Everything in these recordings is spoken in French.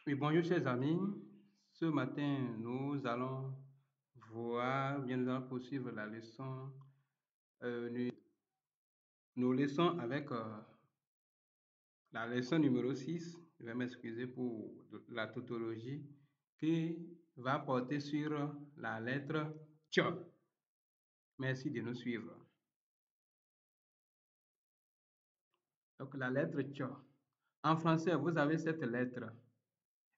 Oui, bonjour chers amis. Ce matin, nous allons nous allons poursuivre la leçon, nos leçons avec la leçon numéro 6. Je vais m'excuser pour la tautologie qui va porter sur la lettre Tch. Merci de nous suivre. Donc la lettre Tch. En français, vous avez cette lettre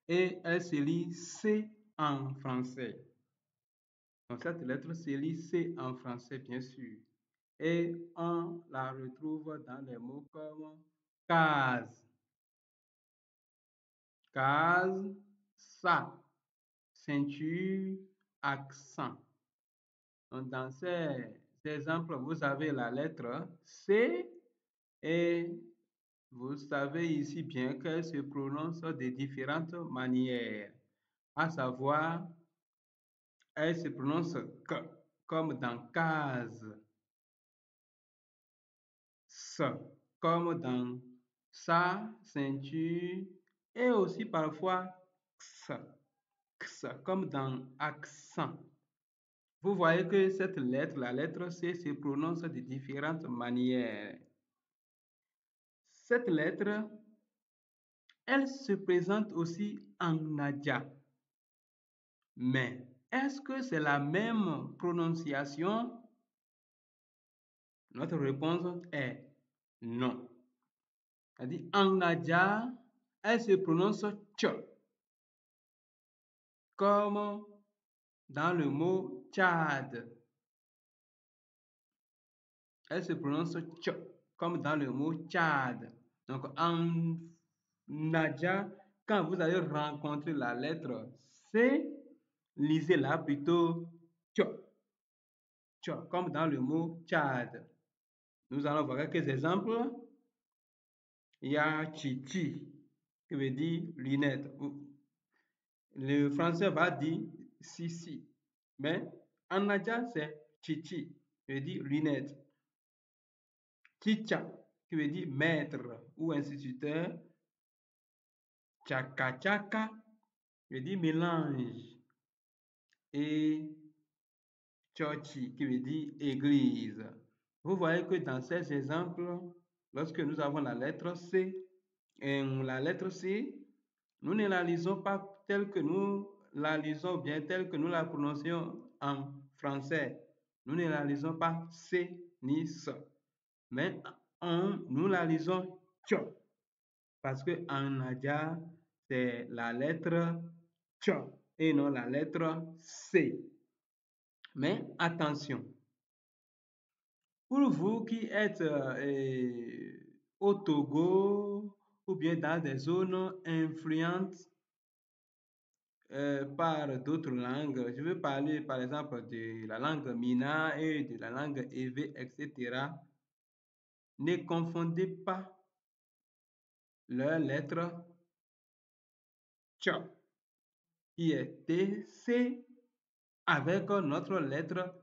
et elle se lit C en français. Donc cette lettre se lit C en français, bien sûr. Et on la retrouve dans les mots comme case, case, ça, ceinture, accent. Donc dans ces exemples, vous avez la lettre C et vous savez ici bien qu'elle se prononce de différentes manières, à savoir, elle se prononce K, comme dans case, S, comme dans sa, ceinture, et aussi parfois X, X, comme dans accent. Vous voyez que cette lettre, la lettre C, se prononce de différentes manières. Cette lettre, elle se présente aussi en nadia. Mais est-ce que c'est la même prononciation? Notre réponse est non. C'est-à-dire en nadia, elle se prononce Tch, comme dans le mot Tchad. Elle se prononce Tch, comme dans le mot Tchad. Donc en nadia, quand vous allez rencontrer la lettre C, lisez-la plutôt Tch, Tch, comme dans le mot Tchad. Nous allons voir quelques exemples. Il y a Chichi, qui veut dire lunette. Le français va dire Sissi. Mais en nadia, c'est Chichi, qui veut dire lunette. Chicha, qui veut dire maître ou instituteur. Chaka chaka, qui veut dire mélange. Et Chochi, qui veut dire église. Vous voyez que dans ces exemples, lorsque nous avons la lettre C, nous ne la lisons pas telle que nous la lisons bien, telle que nous la prononcions en français. Nous ne la lisons pas C ni S, mais nous la lisons Cho, parce que en nadia, c'est la lettre Cho et non la lettre C. Mais attention, pour vous qui êtes au Togo ou bien dans des zones influentes par d'autres langues, je veux parler par exemple de la langue Mina et de la langue Ewe, etc. Ne confondez pas leurs lettres Tch, qui est TC, avec notre lettre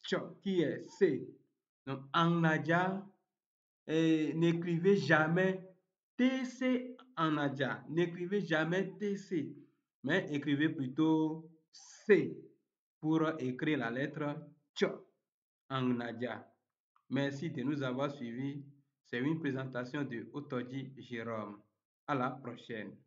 Tch, qui est C. Donc en nadia, n'écrivez jamais TC en nadia. N'écrivez jamais TC, mais écrivez plutôt C pour écrire la lettre Tch en nadia. Merci de nous avoir suivis. C'est une présentation de Otoji Jérôme. À la prochaine.